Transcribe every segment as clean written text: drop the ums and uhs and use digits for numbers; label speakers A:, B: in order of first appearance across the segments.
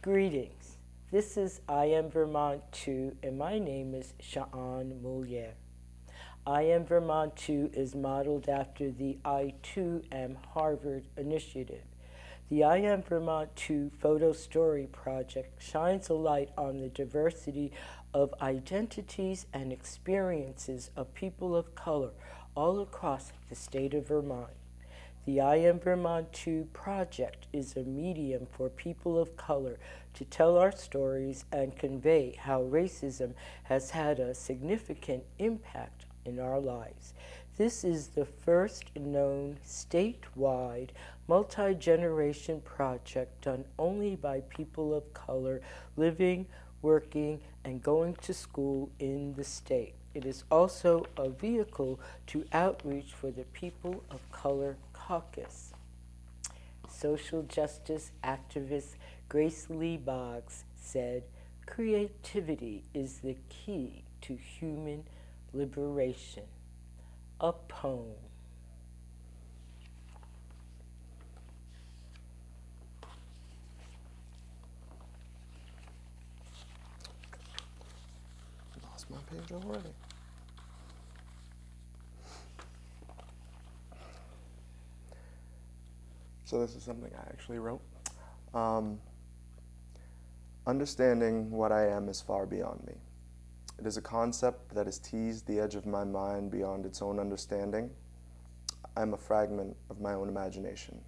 A: Greetings. This is I Am Vermont Too, and my name is Sha'an Mouliert. I Am Vermont Too is modeled after the I Too Am Harvard initiative. The I Am Vermont Too photo story project shines a light on the diversity of identities and experiences of people of color all across the state of Vermont. The I Am Vermont Too project is a medium for people of color to tell our stories and convey how racism has had a significant impact in our lives. This is the first known statewide multi-generation project done only by people of color living, working, and going to school in the state. It is also a vehicle to outreach for the People of Color Caucus. Social justice activist Grace Lee Boggs said, "Creativity is the key to human liberation." A poem.
B: Lost my page already. So this is something I actually wrote. Understanding what I am is far beyond me. It is a concept that has teased the edge of my mind beyond its own understanding. I am a fragment of my own imagination,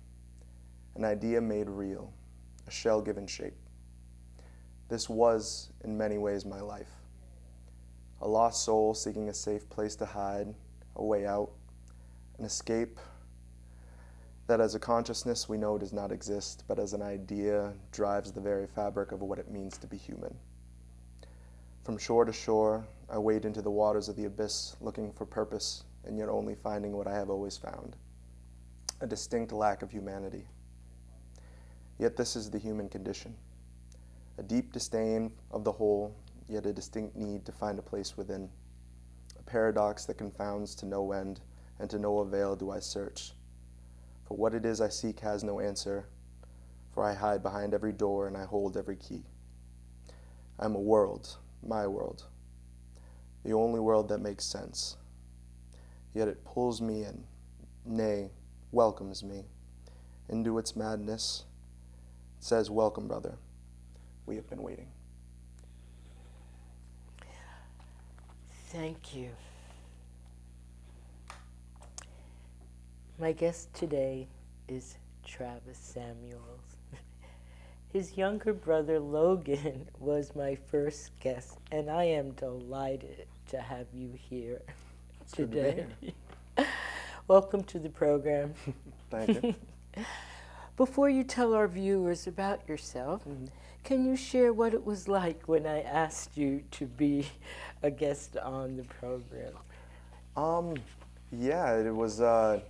B: an idea made real, a shell given shape. This was, in many ways, my life. A lost soul seeking a safe place to hide, a way out, an escape that as a consciousness we know does not exist, but as an idea drives the very fabric of what it means to be human. From shore to shore, I wade into the waters of the abyss, looking for purpose, and yet only finding what I have always found, a distinct lack of humanity. Yet this is the human condition, a deep disdain of the whole, yet a distinct need to find a place within, a paradox that confounds to no end, and to no avail do I search. For what it is I seek has no answer, for I hide behind every door and I hold every key. I am a world, my world, the only world that makes sense. Yet it pulls me in, nay, welcomes me into its madness. It says, "Welcome, brother. We have been waiting."
A: Thank you. My guest today is Travis Samuels. His younger brother Logan was my first guest, and I am delighted to have you here today. Welcome to the program.
B: Thank you.
A: Before you tell our viewers about yourself, can you share what it was like when I asked you to be a guest on the program?
B: Yeah, it was, well,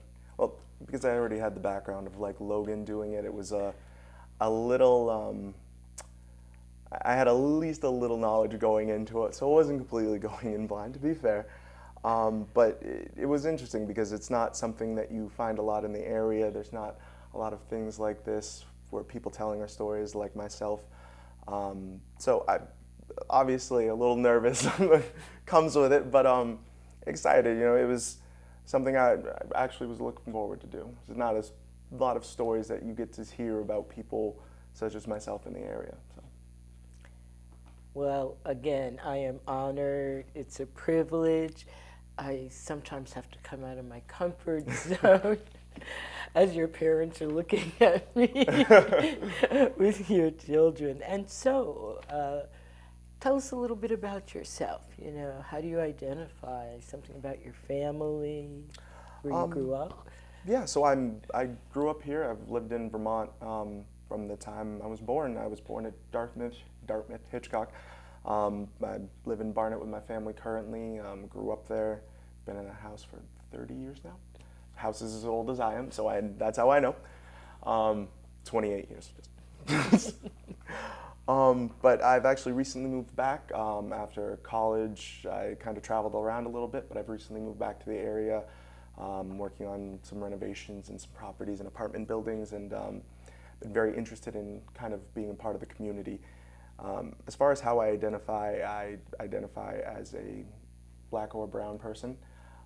B: because I already had the background of like Logan doing it, it was a little, I had at least a little knowledge going into it, so I wasn't completely going in blind, to be fair. But it was interesting because it's not something that you find a lot in the area. There's not a lot of things like this where people telling our stories like myself. So I obviously a little nervous comes with it, but excited. You know, it was something I actually was looking forward to do. There's not a lot of stories that you get to hear about people such as myself in the area. So.
A: Well, again, I am honored. It's a privilege. I sometimes have to come out of my comfort zone as your parents are looking at me with your children. And so, tell us a little bit about yourself. You know, how do you identify? Something about your family, where you grew up?
B: Yeah, so I grew up here. I've lived in Vermont from the time I was born. I was born at Dartmouth, Hitchcock. I live in Barnet with my family currently. Grew up there. Been in a house for 30 years now. House is as old as I am, so that's how I know. 28 years. But I've actually recently moved back after college. I kind of traveled around a little bit, but I've recently moved back to the area, working on some renovations and some properties and apartment buildings, and been very interested in kind of being a part of the community. As far as how I identify as a black or brown person,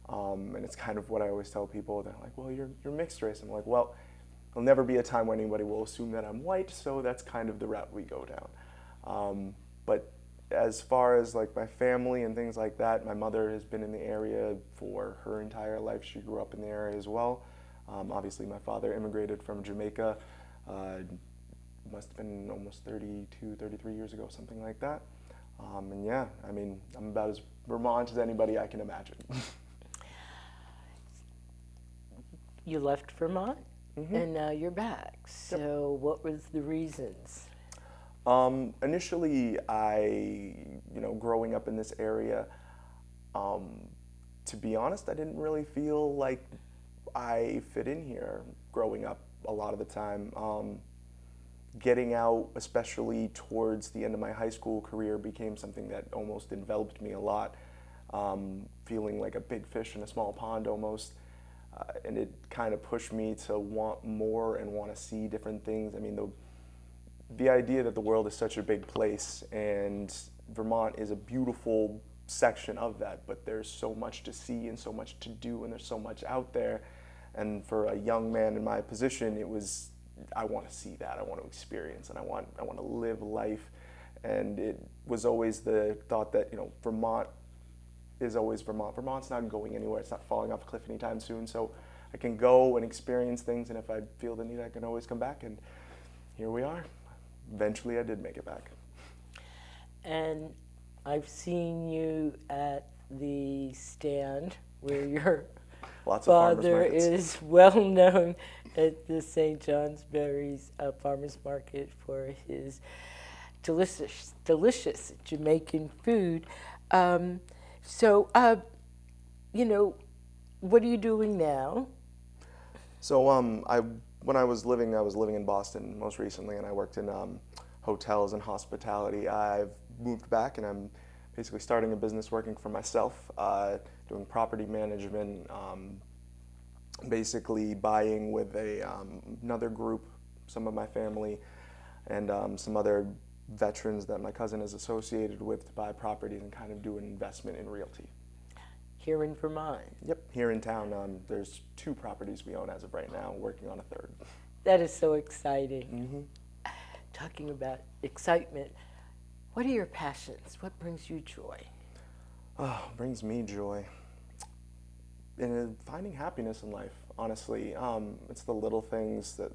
B: and it's kind of what I always tell people. They're like, well, you're mixed race. I'm like, well, there'll never be a time when anybody will assume that I'm white, so that's kind of the route we go down. But as far as like my family and things like that, my mother has been in the area for her entire life. She grew up in the area as well. Obviously, my father immigrated from Jamaica, must have been almost 32, 33 years ago, something like that. And yeah, I mean, I'm about as Vermont as anybody I can imagine.
A: You left Vermont,
B: Mm-hmm.
A: and now you're back. So what was the reasons?
B: Initially, growing up in this area, to be honest, I didn't really feel like I fit in here growing up a lot of the time. Getting out, especially towards the end of my high school career, became something that almost enveloped me a lot, feeling like a big fish in a small pond almost. And it kind of pushed me to want more and want to see different things. I mean, the idea that the world is such a big place and Vermont is a beautiful section of that, but there's so much to see and so much to do and there's so much out there. And for a young man in my position, it was, I want to see that, I want to experience, and I want to live life. And it was always the thought that, Vermont is always Vermont. Vermont's not going anywhere. It's not falling off a cliff anytime soon. So I can go and experience things, and if I feel the need, I can always come back. And here we are. Eventually, I did make it back.
A: And I've seen you at the stand where your
B: Lots of farmers
A: father
B: markets.
A: is well known at the St. Johnsbury's Farmers Market for his delicious Jamaican food. So, what are you doing now?
B: So when I was living in Boston most recently, and I worked in hotels and hospitality. I've moved back, and I'm basically starting a business working for myself, doing property management, basically buying with another group, some of my family, and some other veterans that my cousin is associated with to buy properties and kind of do an investment in realty.
A: Here in Vermont.
B: Yep, here in town, there's 2 properties we own as of right now, working on a 3rd.
A: That is so exciting.
B: Mm-hmm.
A: Talking about excitement, what are your passions? What brings you joy?
B: Oh, brings me joy. And finding happiness in life, honestly. It's the little things that,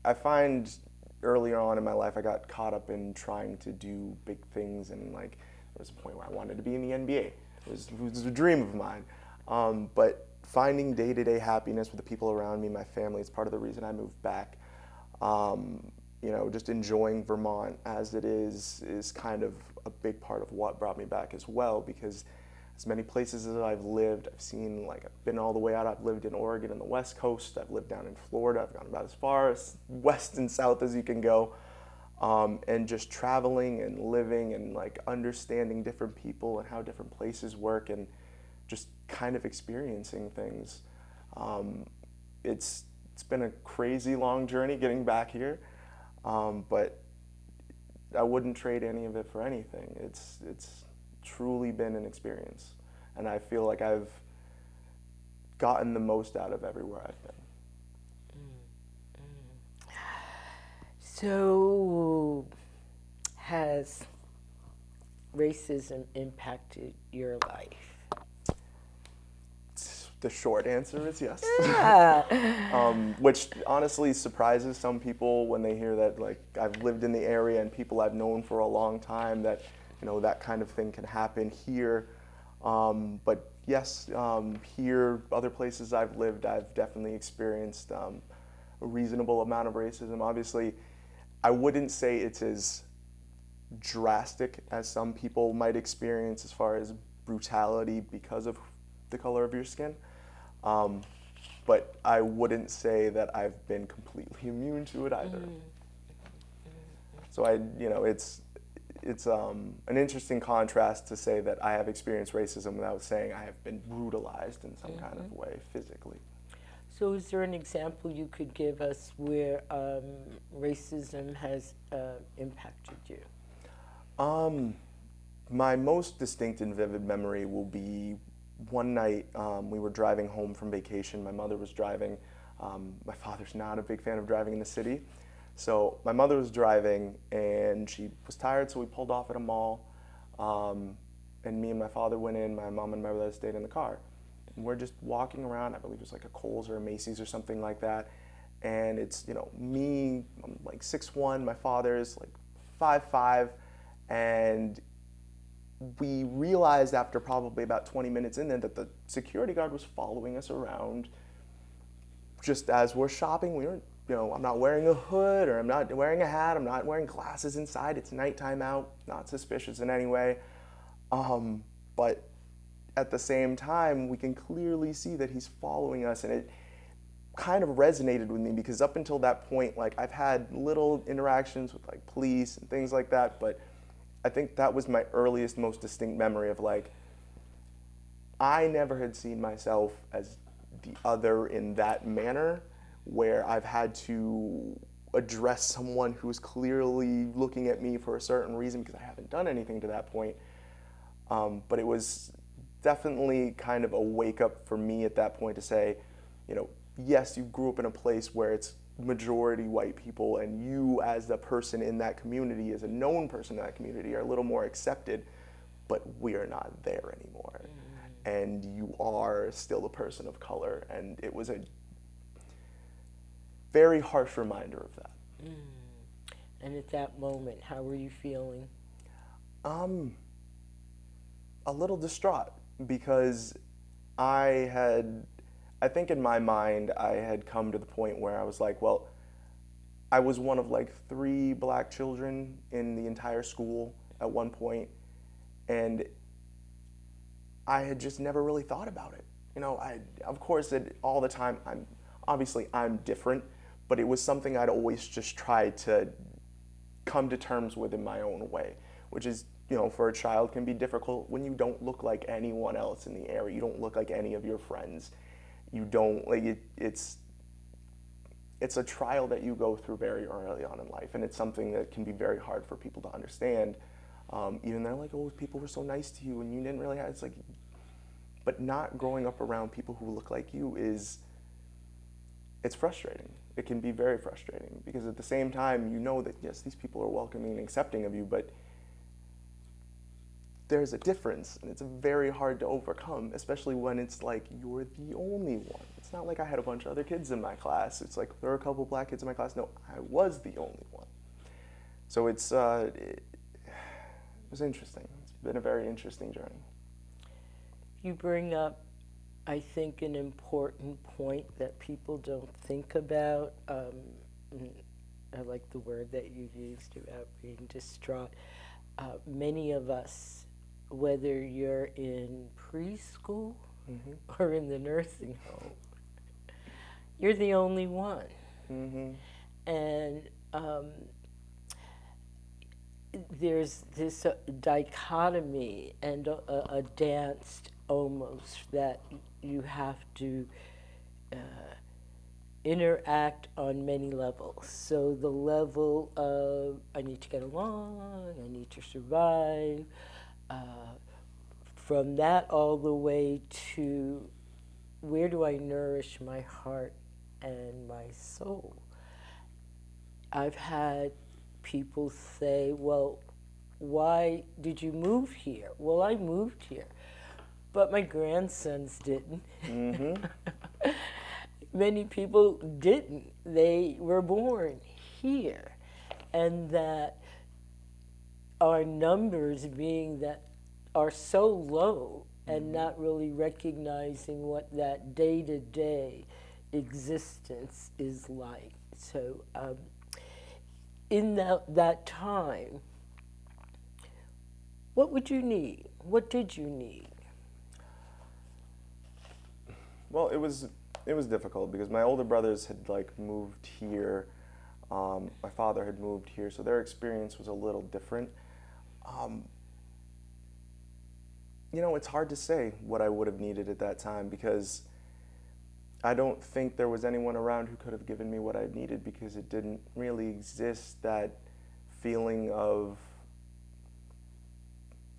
B: I find earlier on in my life, I got caught up in trying to do big things, and there was a point where I wanted to be in the NBA. It was a dream of mine. But finding day-to-day happiness with the people around me, my family, is part of the reason I moved back. Just enjoying Vermont as it is kind of a big part of what brought me back as well, because as many places as I've lived, I've seen, I've been all the way out. I've lived in Oregon and the West Coast. I've lived down in Florida. I've gone about as far as west and south as you can go. And just traveling and living and understanding different people and how different places work, and just kind of experiencing things. It's been a crazy long journey getting back here, but I wouldn't trade any of it for anything. It's truly been an experience, and I feel like I've gotten the most out of everywhere I've been.
A: So, has racism impacted your life?
B: The short answer is yes.
A: Yeah.
B: Which honestly surprises some people when they hear that I've lived in the area and people I've known for a long time, that that kind of thing can happen here. But yes, here, other places I've lived, I've definitely experienced a reasonable amount of racism. Obviously, I wouldn't say it's as drastic as some people might experience as far as brutality because of the color of your skin. But I wouldn't say that I've been completely immune to it either. So it's an interesting contrast to say that I have experienced racism without saying I have been brutalized in some kind of way physically.
A: So is there an example you could give us where racism has impacted you?
B: My most distinct and vivid memory will be one night we were driving home from vacation. My mother was driving. My father's not a big fan of driving in the city. So my mother was driving and she was tired, so we pulled off at a mall. And me and my father went in, my mom and my brother stayed in the car. And we're just walking around, I believe it was like a Kohl's or a Macy's or something like that. And it's, me, I'm like 6'1", my father's like 5'5", and we realized after probably about 20 minutes in there that the security guard was following us around just as we're shopping. We weren't, I'm not wearing a hood or I'm not wearing a hat, I'm not wearing glasses inside, it's nighttime out, not suspicious in any way. But at the same time, we can clearly see that he's following us, and it kind of resonated with me because up until that point, like I've had little interactions with like police and things like that, but I think that was my earliest, most distinct memory of like, I never had seen myself as the other in that manner where I've had to address someone who's clearly looking at me for a certain reason because I haven't done anything to that point. But it was definitely kind of a wake up for me at that point to say, yes, you grew up in a place where it's majority white people and you as the person in that community, as a known person in that community, are a little more accepted, but we are not there anymore. And you are still a person of color. And it was a very harsh reminder of that.
A: And at that moment, how were you feeling?
B: A little distraught because I think in my mind, I had come to the point where I was like, well, I was one of like 3 black children in the entire school at one point, and I had just never really thought about it. Of course, all the time, I'm different, but it was something I'd always just tried to come to terms with in my own way, which is, for a child can be difficult when you don't look like anyone else in the area. You don't look like any of your friends. You don't, like, it's a trial that you go through very early on in life, and it's something that can be very hard for people to understand. Even they're like, oh, people were so nice to you and you didn't really have, it's like, but not growing up around people who look like you it's frustrating. It can be very frustrating because at the same time, that yes, these people are welcoming and accepting of you, but there's a difference, and it's very hard to overcome, especially when it's like you're the only one. It's not like I had a bunch of other kids in my class. It's like there were a couple of black kids in my class. No, I was the only one. So it was interesting. It's been a very interesting journey.
A: You bring up, I think, an important point that people don't think about. I like the word that you used about being distraught. Many of us, whether you're in preschool or in the nursing home, you're the only one. And there's this dichotomy and a dance almost that you have to interact on many levels. So the level of I need to get along, I need to survive, from that all the way to where do I nourish my heart and my soul. I've had people say, well, why did you move here? Well, I moved here, but my grandsons didn't. Many people didn't. They were born here. And that our numbers being that are so low and not really recognizing what that day-to-day existence is like. So in that time, what would you need? What did you need?
B: Well, it was difficult because my older brothers had like moved here. My father had moved here, so their experience was a little different. You know, it's hard to say what I would have needed at that time because I don't think there was anyone around who could have given me what I needed because it didn't really exist, that feeling of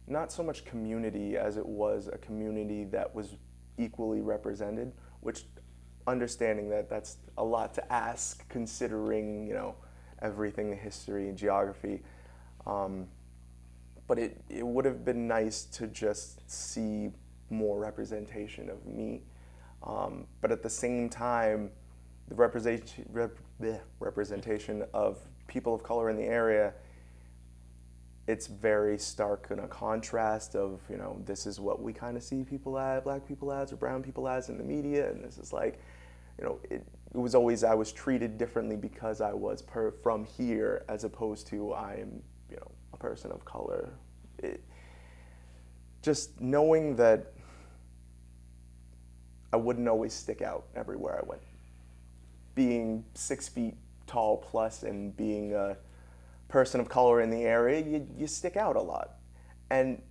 B: not so much community as it was a community that was equally represented, which, understanding that that's a lot to ask considering, you know, everything, the history and geography. But it would have been nice to just see more representation of me. But at the same time, the representation of people of color in the area, it's very stark in a contrast of, you know, this is what we kind of see people as, black people as, or brown people as in the media, and this is like, you know, it was always, I was treated differently because I was from here as opposed to I'm, you know, a person of color. Just knowing that I wouldn't always stick out everywhere I went. Being 6 feet tall plus and being a person of color in the area, you stick out a lot. And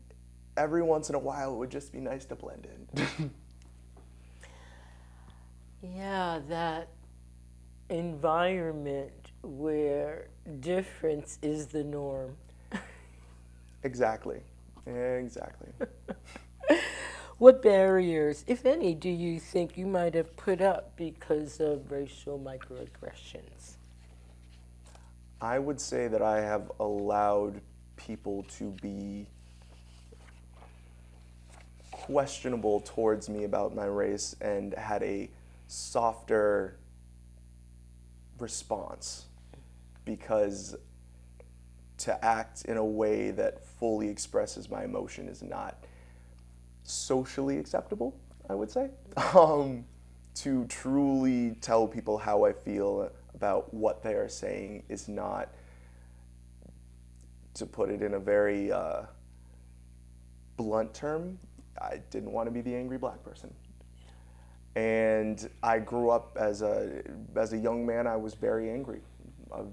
B: every once in a while, it would just be nice to blend in.
A: Yeah, that environment where difference is the norm.
B: Exactly.
A: What barriers, if any, do you think you might have put up because of racial microaggressions?
B: I would say that I have allowed people to be questionable towards me about my race and had a softer response, because to act in a way that fully expresses my emotion is not socially acceptable, I would say. To truly tell people how I feel about what they are saying is not, to put it in a very blunt term, I didn't want to be the angry black person. And I grew up as a young man, I was very angry.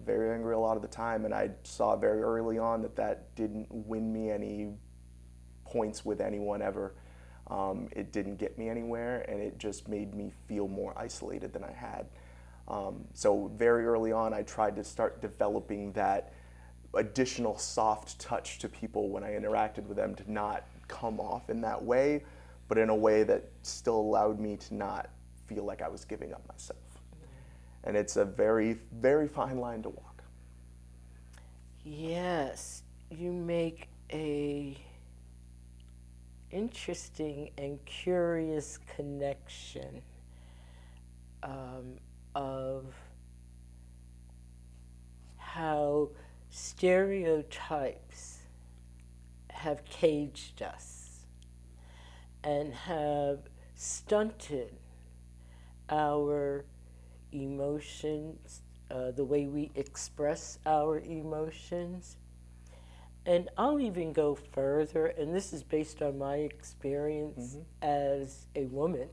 B: Very angry a lot of the time, and I saw very early on that that didn't win me any points with anyone ever. It didn't get me anywhere, and it just made me feel more isolated than I had. So very early on, I tried to start developing that additional soft touch to people when I interacted with them, to not come off in that way, but in a way that still allowed me to not feel like I was giving up myself. And it's a very, very fine line to walk.
A: Yes, you make a interesting and curious connection of how stereotypes have caged us and have stunted our emotions, the way we express our emotions. And I'll even go further, and this is based on my experience as a woman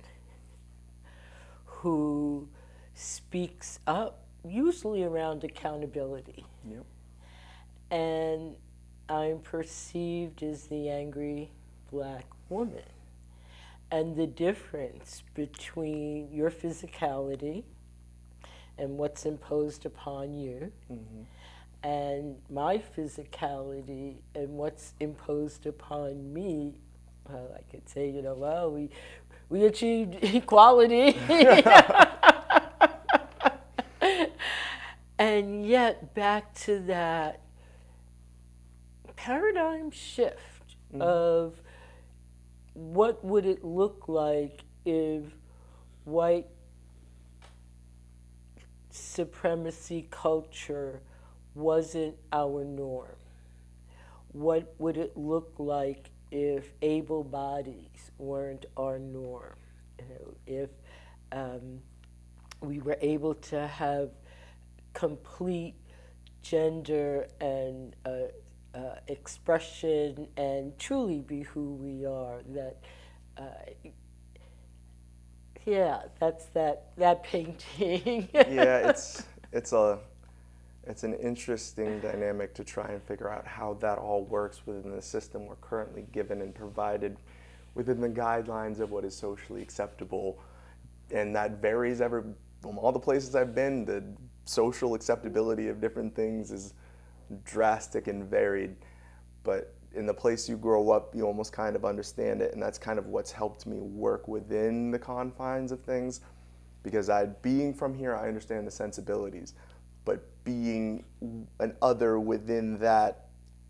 A: who speaks up, usually around accountability.
B: Yep.
A: And I'm perceived as the angry black woman. And the difference between your physicality and what's imposed upon you, and my physicality and what's imposed upon me, well, I could say, you know, well, we achieved equality. And yet back to that paradigm shift of what would it look like if white supremacy culture wasn't our norm? What would it look like if able bodies weren't our norm? You know, if we were able to have complete gender and expression and truly be who we are. That, yeah, that's that painting.
B: Yeah, it's an interesting dynamic to try and figure out how that all works within the system we're currently given and provided within the guidelines of what is socially acceptable. And that varies from all the places I've been. The social acceptability of different things is drastic and varied. But in the place you grow up, you almost kind of understand it. And that's kind of what's helped me work within the confines of things. Because being from here, I understand the sensibilities. But being an other within that,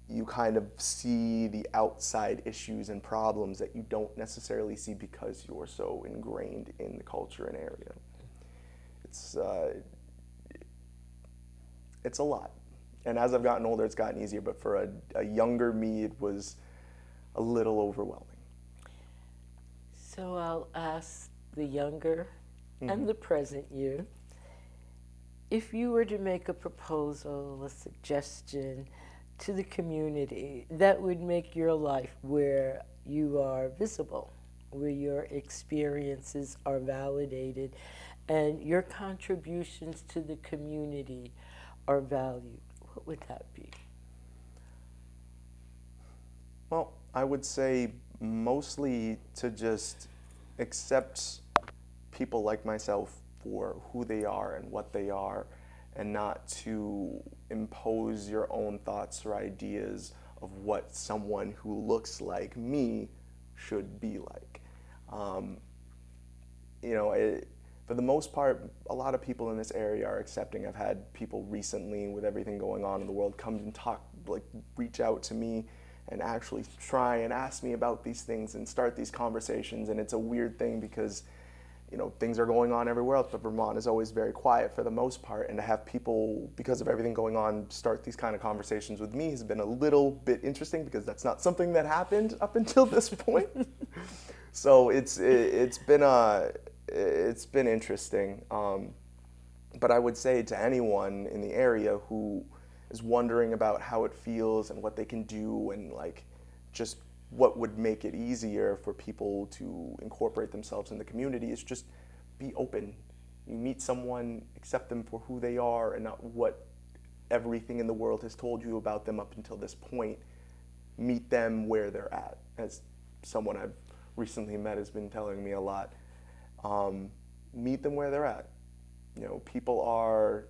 B: you kind of see the outside issues and problems that you don't necessarily see because you're so ingrained in the culture and area. It's a lot. And as I've gotten older, it's gotten easier. But for a younger me, it was a little overwhelming.
A: So I'll ask the younger and the present you, if you were to make a proposal, a suggestion to the community that would make your life where you are visible, where your experiences are validated, and your contributions to the community are valued, what would that be?
B: Well, I would say mostly to just accept people like myself for who they are and what they are, and not to impose your own thoughts or ideas of what someone who looks like me should be like. For the most part, a lot of people in this area are accepting. I've had people recently, with everything going on in the world, come and reach out to me and actually try and ask me about these things and start these conversations. And it's a weird thing because things are going on everywhere else, but Vermont is always very quiet for the most part. And to have people, because of everything going on, start these kind of conversations with me has been a little bit interesting because that's not something that happened up until this point. So it's been interesting. But I would say to anyone in the area who is wondering about how it feels and what they can do and just what would make it easier for people to incorporate themselves in the community is just be open. You meet someone, accept them for who they are and not what everything in the world has told you about them up until this point. Meet them where they're at. As someone I've recently met has been telling me a lot. Meet them where they're at. People are,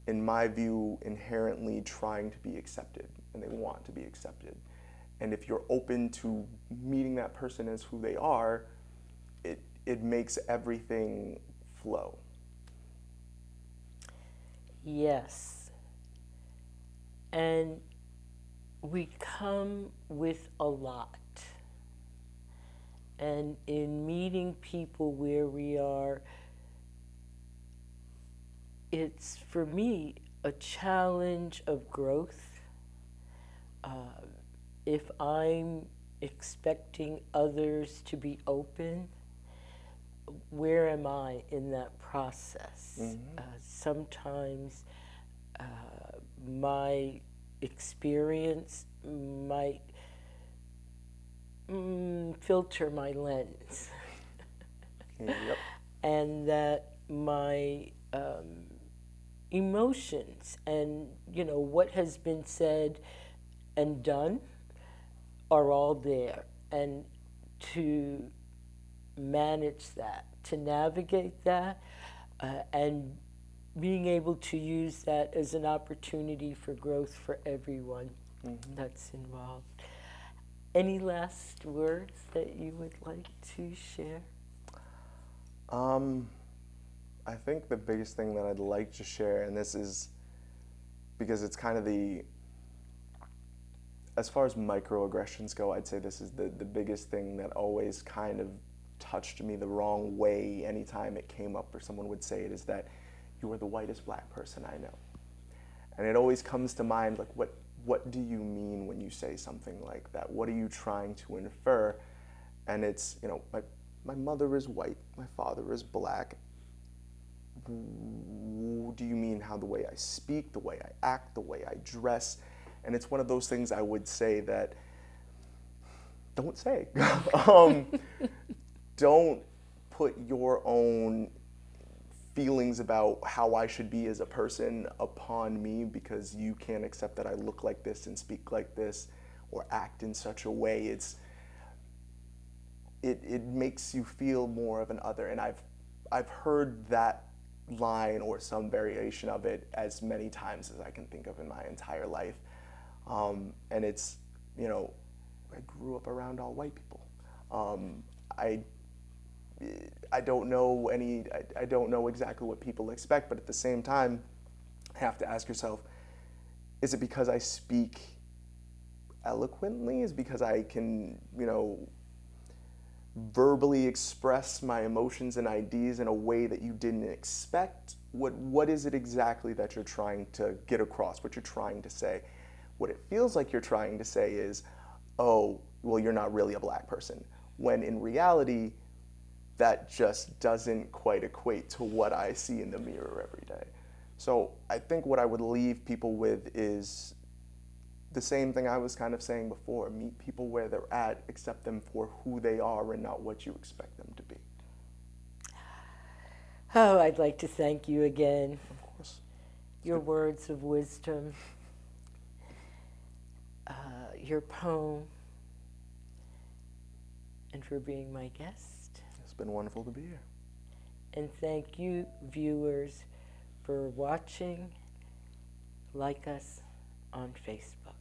B: in my view, inherently trying to be accepted, and they want to be accepted. And if you're open to meeting that person as who they are, it makes everything flow.
A: Yes. And we come with a lot. And in meeting people where we are, it's, for me, a challenge of growth. If I'm expecting others to be open, where am I in that process? Sometimes my experience might filter my lens.
B: Yep.
A: And that my emotions and what has been said and done are all there, and to manage that, to navigate that, and being able to use that as an opportunity for growth for everyone that's involved. Any last words that you would like to share?
B: I think the biggest thing that I'd like to share, and this is because it's kind of as far as microaggressions go, I'd say this is the biggest thing that always kind of touched me the wrong way anytime it came up or someone would say it, is that you are the whitest black person I know. And it always comes to mind, what do you mean when you say something like that? What are you trying to infer? And it's, my mother is white, my father is black, do you mean how the way I speak, the way I act, the way I dress? And it's one of those things I would say that don't say. Don't put your own feelings about how I should be as a person upon me because you can't accept that I look like this and speak like this or act in such a way. It makes you feel more of an other, and I've heard that line or some variation of it as many times as I can think of in my entire life. And it's, you know, I grew up around all white people. I don't know I don't know exactly what people expect, but at the same time, you have to ask yourself, is it because I speak eloquently? Is it because I can, you know, verbally express my emotions and ideas in a way that you didn't expect? What is it exactly that you're trying to get across, what you're trying to say? What it feels like you're trying to say is, oh, well, you're not really a black person, when in reality, that just doesn't quite equate to what I see in the mirror every day. So I think what I would leave people with is the same thing I was kind of saying before. Meet people where they're at, accept them for who they are and not what you expect them to be.
A: Oh, I'd like to thank you again.
B: Of course.
A: Your words of wisdom, your poem, and for being my guest.
B: It's been wonderful to be here.
A: And thank you, viewers, for watching. Like us on Facebook.